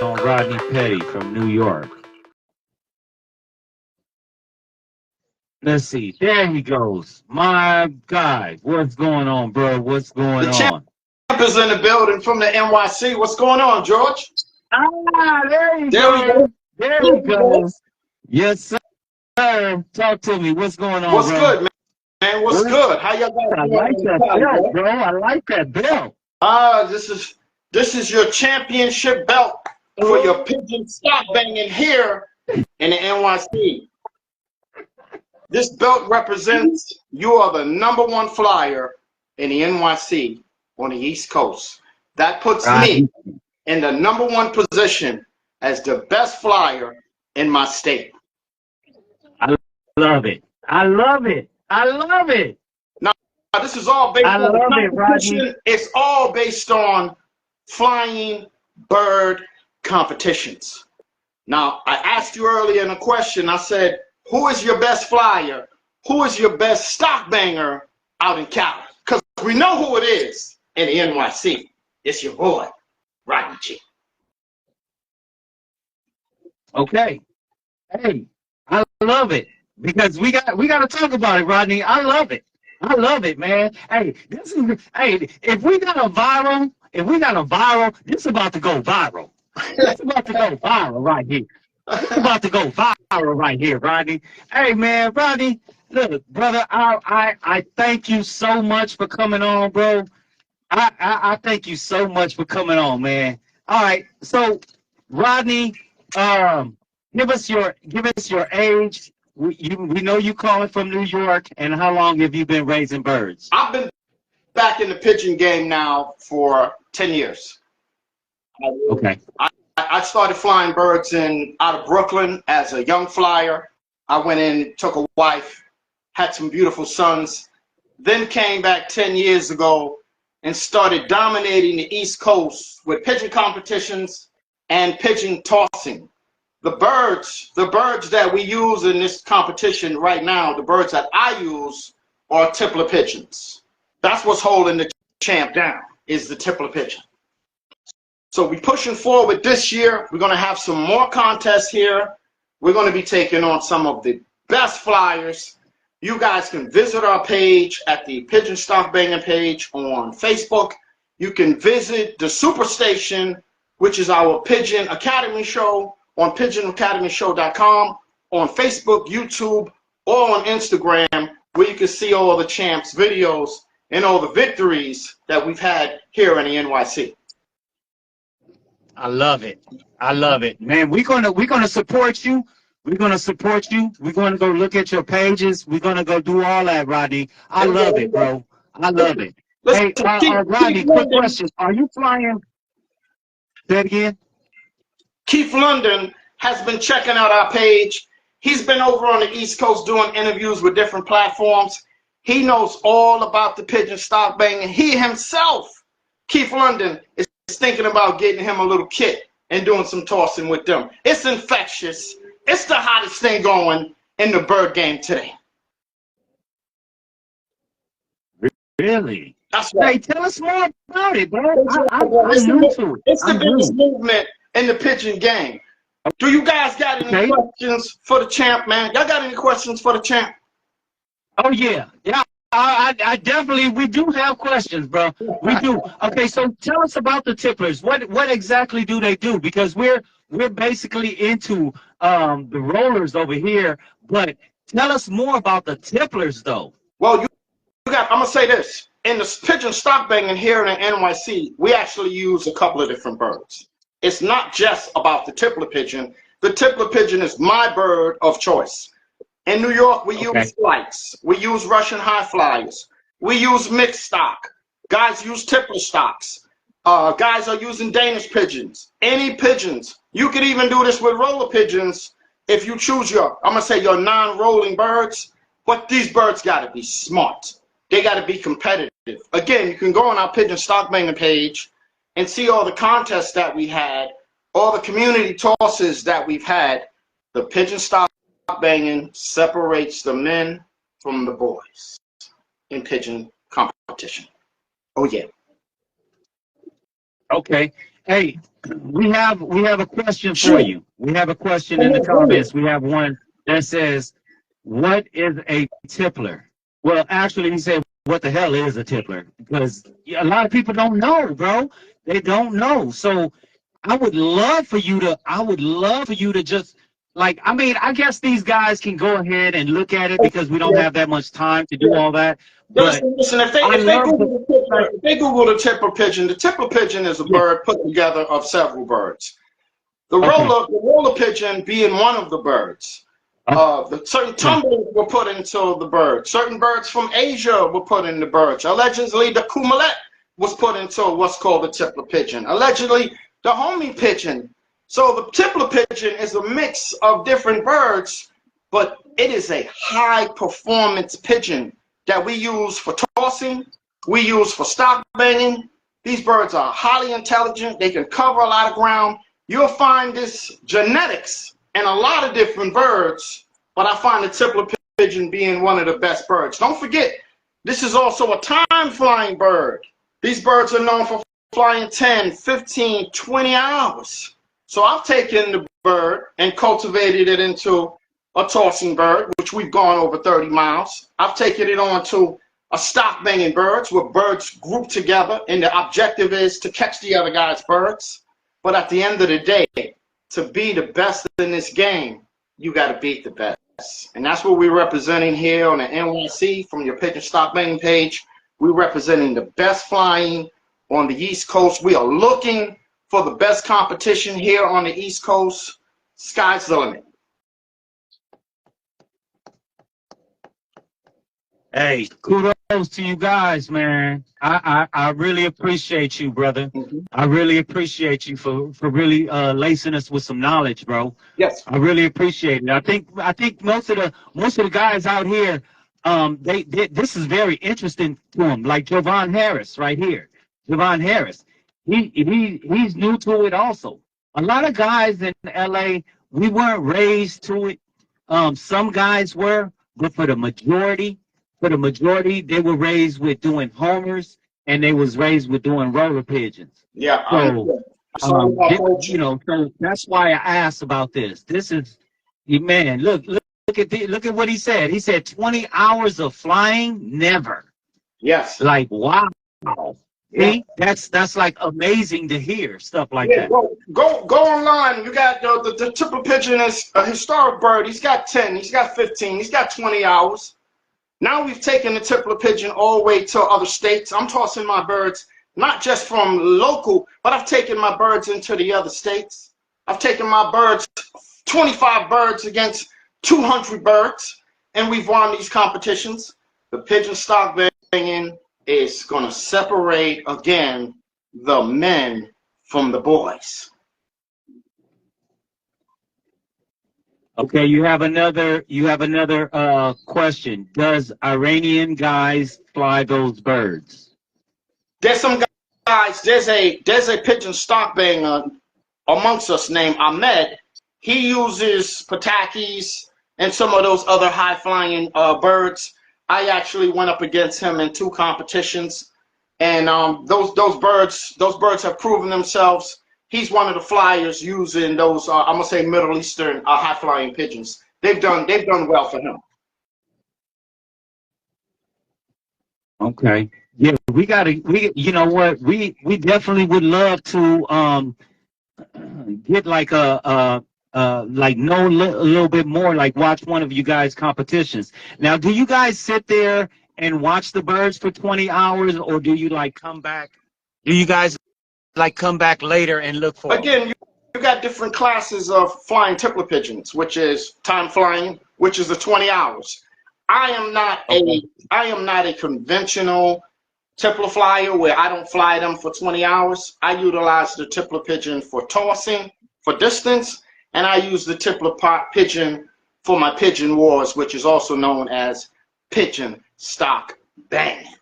on Rodney Petty from New York. Let's see. There he goes. My God. What's going on, bro? What's going The champ on? is in the building from the NYC. What's going on, George? There he There we goes. go. There There he we go. goes. Yes, sir. Talk to me. What's going on, What's bro? good, man? What's Ooh, good? How y'all guys I doing like in that Cali, belt, bro? bro. I like that belt. This is your championship belt for your pigeon stock banging here in the NYC. This belt represents you are the #1 flyer in the NYC on the East Coast. That puts me Rodney. in the #1 position as the best flyer in my state. I love it. I love it. I love it. Now, this is all based I on love it, Rodney. competition. It's all based on flying bird competitions. Now, I asked you earlier in a question, I said, who is your best flyer? Who is your best stock banger out in Cali? Because we know who it is in the NYC. It's your boy, Rodney G. Okay. Hey, I love it because we got to talk about it, Rodney. I love it. I love it, man. Hey, if we got a viral, this is about to go viral. This is about to go viral right here. This is about to go viral right here, Rodney. Hey, man, Rodney, look, brother, I thank you so much for coming on, bro. I thank you so much for coming on, man. All right, so Rodney, um, give us your age. We know you calling from New York, and how long have you been raising birds? I've been back in the pigeon game now for 10 years. Okay. I started flying birds out of Brooklyn as a young flyer. I went in, took a wife, had some beautiful sons, then came back 10 years ago and started dominating the East Coast with pigeon competitions and pigeon tossing. The birds that we use in this competition right now, the birds that I use are Tippler pigeons. That's what's holding the champ down, is the Tippler pigeon. So we're pushing forward this year. We're going to have some more contests here. We're going to be taking on some of the best flyers. You guys can visit our page at the Pigeon Stock Banging page on Facebook. You can visit the Superstation, which is our Pigeon Academy Show, on pigeonacademyshow.com, on Facebook, YouTube, or on Instagram, where you can see all the champs' videos and all the victories that we've had here in the NYC. I love it. I love it, man. We're gonna support you. We're gonna support you. We're gonna go look at your pages. We're gonna go do all that, Rodney. I love it, bro. I love it. Listen, Hey, Keith Rodney, quick London, question. Are you flying? Say it again. Keith London has been checking out our page. He's been over on the East Coast doing interviews with different platforms. He knows all about the pigeon stock banging. He himself, Keith London, is thinking about getting him a little kit and doing some tossing with them. It's infectious. It's the hottest thing going in the bird game today. Really? That's Hey, right. tell us more about it, bro. That's right, bro. I'm new to it. It's the I'm biggest new. movement in the pigeon game. Do you guys got any Okay. questions for the champ, man? Y'all got any questions for the champ? Oh yeah, yeah. I definitely we do have questions, bro. We do. Okay, so tell us about the tipplers. What exactly do they do? Because we're basically into the rollers over here, but tell us more about the tipplers though. Well, I'm gonna say this. In the pigeon stock banging here in the NYC, we actually use a couple of different birds. It's not just about the tippler pigeon. The tippler pigeon is my bird of choice. In New York, we Okay. use flights. We use Russian high flyers. We use mixed stock. Guys use tippler stocks. Guys are using Danish pigeons. Any pigeons. You could even do this with roller pigeons if you choose I'm gonna say your non-rolling birds. But these birds gotta be smart. They gotta be competitive. Again, you can go on our Pigeon Stock Banging page and see all the contests that we had, all the community tosses that we've had. The Pigeon Stock Banging separates the men from the boys in pigeon competition. Oh yeah. Okay. Hey, we have a question for Sure. you. We have a question Come in the on, bring it. comments. We have one that says, "What is a tippler?" Well, actually, he said, "What the hell is a tippler?" Because a lot of people don't know, bro. They don't know. So I would love for you to. I would love for you to just like. I mean, I guess these guys can go ahead and look at it because we don't Yeah, have that much time to do yeah. all that. But Listen, I if they love to Google the Tippler, like. if they Google the Tippler pigeon is a Yeah. bird put together of several birds. Okay. The roller pigeon being one of the birds. The certain Okay. tumblers were put into the bird. Certain birds from Asia were put in the birds. Allegedly, the kumalet was put into what's called the tippler pigeon. Allegedly, the homing pigeon. So the tippler pigeon is a mix of different birds, but it is a high performance pigeon that we use for tossing, we use for stock banging. These birds are highly intelligent. They can cover a lot of ground. You'll find this genetics in a lot of different birds, but I find the tippler pigeon being one of the best birds. Don't forget, this is also a time flying bird. These birds are known for flying 10, 15, 20 hours. So I've taken the bird and cultivated it into a tossing bird, which we've gone over 30 miles. I've taken it on to a stock banging birds where birds group together and the objective is to catch the other guy's birds. But at the end of the day, to be the best in this game, you got to beat the best. And that's what we're representing here on the NYC from your Pigeon Stock Banging page. We're representing the best flying on the East Coast. We are looking for the best competition here on the East Coast. Sky's the limit. Hey, kudos to you guys, man. I really appreciate you, brother. Mm-hmm. I really appreciate you for really lacing us with some knowledge, bro. Yes. I really appreciate it. I think most of the guys out here, they this is very interesting to them. Like Jovan Harris right here. Jovan Harris. He's new to it also. A lot of guys in LA, we weren't raised to it. Some guys were, but for the majority, they were raised with doing homers and they was raised with doing roller pigeons. Yeah. So, It's all about culture. so that's why I asked about this. This is, man, look at what he said. He said 20 hours of flying, never. Yes. Like, wow. Yeah. See, that's like amazing to hear stuff like Yeah, that. go online. You got the Tipper pigeon is a historic bird. He's got 10, he's got 15, he's got 20 hours. Now we've taken the Tippler pigeon all the way to other states. I'm tossing my birds not just from local, but I've taken my birds into the other states. I've taken my birds, 25 birds against 200 birds, and we've won these competitions. The pigeon stock banging is going to separate again the men from the boys. Okay, you have another question. Does Iranian guys fly those birds? There's some guys. There's a pigeon stock banger amongst us named Ahmed. He uses patakis and some of those other high flying birds. I actually went up against him in 2 competitions, and those birds have proven themselves. He's one of the flyers using those I'm gonna say Middle Eastern high flying pigeons. They've done well for him. Okay. Yeah, you know what? We definitely would love to get like like know a little bit more, like watch one of you guys competitions. Now, do you guys sit there and watch the birds for 20 hours or do you like come back? Do you guys like come back later and look for them? Again, you got different classes of flying tippler pigeons, which is time flying, which is the 20 hours. I am not Okay. a conventional tippler flyer where I don't fly them for 20 hours. I utilize the tippler pigeon for tossing, for distance, and I use the tippler pigeon for my pigeon wars, which is also known as pigeon stock banging.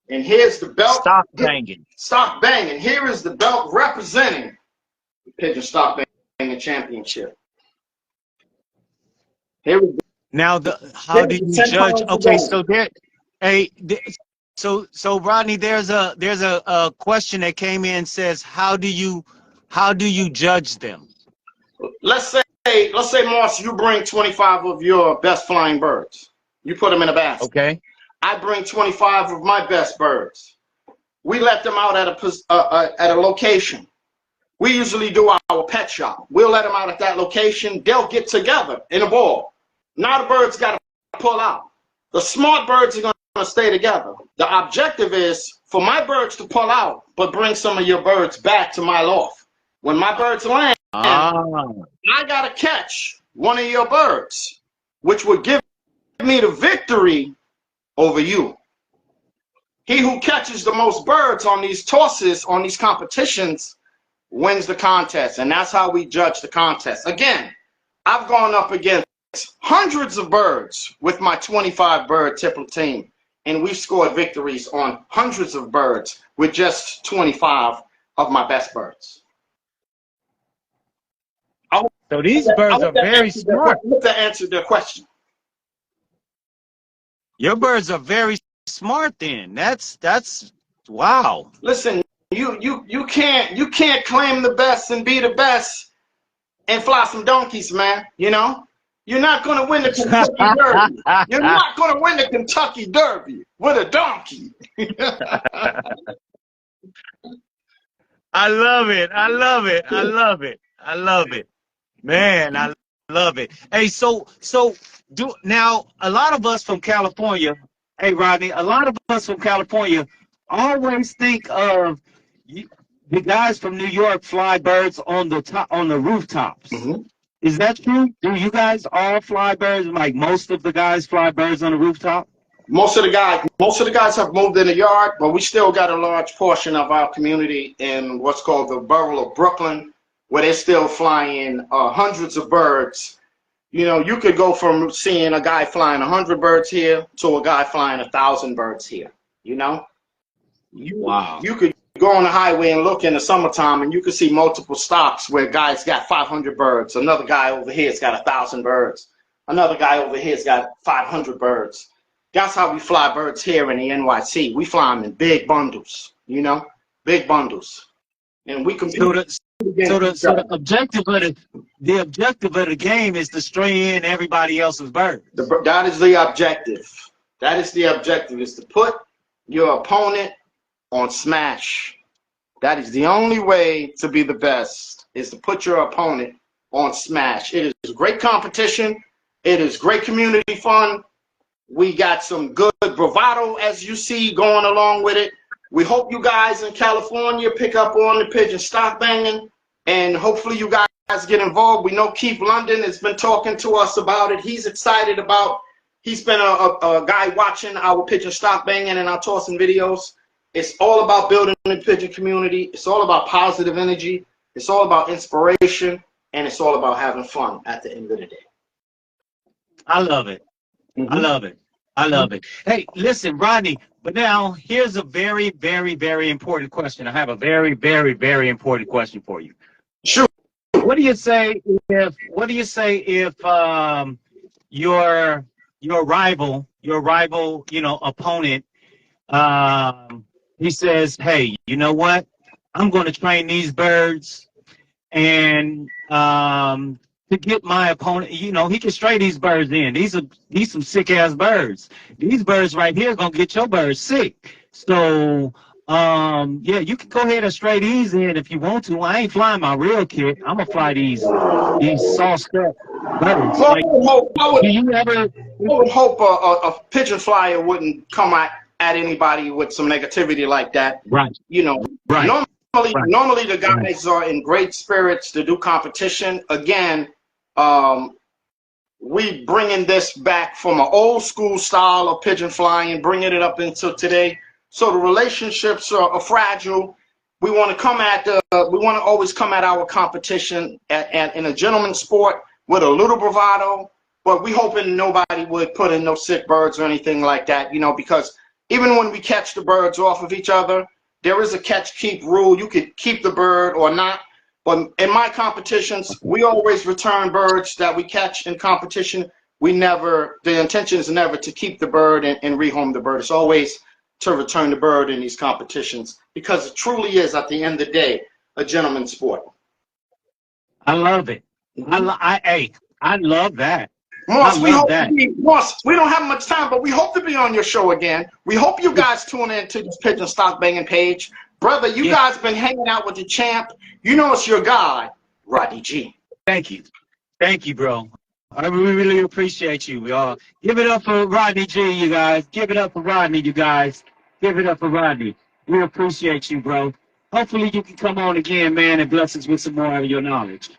And here's the belt. Stop banging. Stock banging. Here is the belt representing the Pigeon Stock Banging Championship. Here we go. Now, how do you judge? Okay, so there, So Rodney, there's a question that came in, says how do you judge them? Let's say, Moss, you bring 25 of your best flying birds. You put them in a basket. Okay. I bring 25 of my best birds. We let them out at a location. We usually do our pet shop. We'll let them out at that location. They'll get together in a ball. Now the birds got to pull out. The smart birds are going to stay together. The objective is for my birds to pull out, but bring some of your birds back to my loft. When my birds land, I got to catch one of your birds, which would give me the victory over you. He who catches the most birds on these tosses, on these competitions, wins the contest. And that's how we judge the contest. Again, I've gone up against hundreds of birds with my 25 bird Tippler team, and we've scored victories on hundreds of birds with just 25 of my best birds. So these birds are very smart. I hope that answered their question. Your birds are very smart then. That's wow. Listen, you can't claim the best and be the best and fly some donkeys, man. You know? You're not gonna win the Kentucky Derby. You're not gonna win the Kentucky Derby with a donkey. I love it. I love it. I love it. I love it. Man, I love it. Hey, so now a lot of us from California, hey Rodney, a lot of us from California always think of the guys from New York fly birds on the rooftops. Mm-hmm. Is that true? Do you guys all fly birds? Like most of the guys fly birds on the rooftop? Most of the guys have moved in the yard, but we still got a large portion of our community in what's called the borough of Brooklyn, where they're still flying hundreds of birds. You know, you could go from seeing a guy flying 100 birds here to a guy flying 1,000 birds here. You know, Wow. you could go on the highway and look in the summertime, and you could see multiple stops where guys got 500 birds. Another guy over here's got 1,000 birds. Another guy over here's got 500 birds. That's how we fly birds here in the NYC. We fly them in big bundles, you know, big bundles, and we compete. So the objective of the game is to stray in everybody else's birds. That is the objective. That is the objective, is to put your opponent on smash. That is the only way to be the best, is to put your opponent on smash. It is great competition. It is great community fun. We got some good bravado, as you see, going along with it. We hope you guys in California pick up on the pigeon stock banging, and hopefully you guys get involved. We know Keith London has been talking to us about it. He's excited about, he's been a guy watching our pigeon stock banging and our tossing videos. It's all about building the pigeon community. It's all about positive energy. It's all about inspiration, and it's all about having fun at the end of the day. I love it. I love it. I love it. Hey, listen, Rodney, but now here's a very, very, very important question. I have a very, very, very important question for you. Sure. What do you say if your rival, you know, opponent, he says, hey, you know what? I'm going to train these birds, and to get my opponent, you know, he can stray these birds in. These some sick ass birds. These birds right here gonna get your birds sick. So yeah, you can go ahead and stray these in if you want to. I ain't flying my real kit. I'm gonna fly these sauced up birds. Well, Like, I would hope a pigeon flyer wouldn't come at anybody with some negativity like that. Right. You know, right. Normally the guys are in great spirits to do competition. Again, we bringing this back from an old school style of pigeon flying, bringing it up into today. So the relationships are fragile. We want to always come at our competition in a gentleman's sport with a little bravado, but we hoping nobody would put in no sick birds or anything like that, you know, because even when we catch the birds off of each other, there is a catch-keep rule. You could keep the bird or not. But in my competitions, we always return birds that we catch in competition. The intention is never to keep the bird and rehome the bird. It's always to return the bird in these competitions, because it truly is, at the end of the day, a gentleman's sport. I love it. Mm-hmm. I love that. Moss, we love hope that. to be, Moss, we don't have much time, but we hope to be on your show again. We hope you guys tune in to this Pigeon Stock Banging page. Brother, you guys been hanging out with the champ. You know it's your guy, Rodney G. Thank you. Thank you, bro. I really appreciate you. Give it up for Rodney G, you guys. Give it up for Rodney, you guys. Give it up for Rodney. We appreciate you, bro. Hopefully you can come on again, man, and bless us with some more of your knowledge.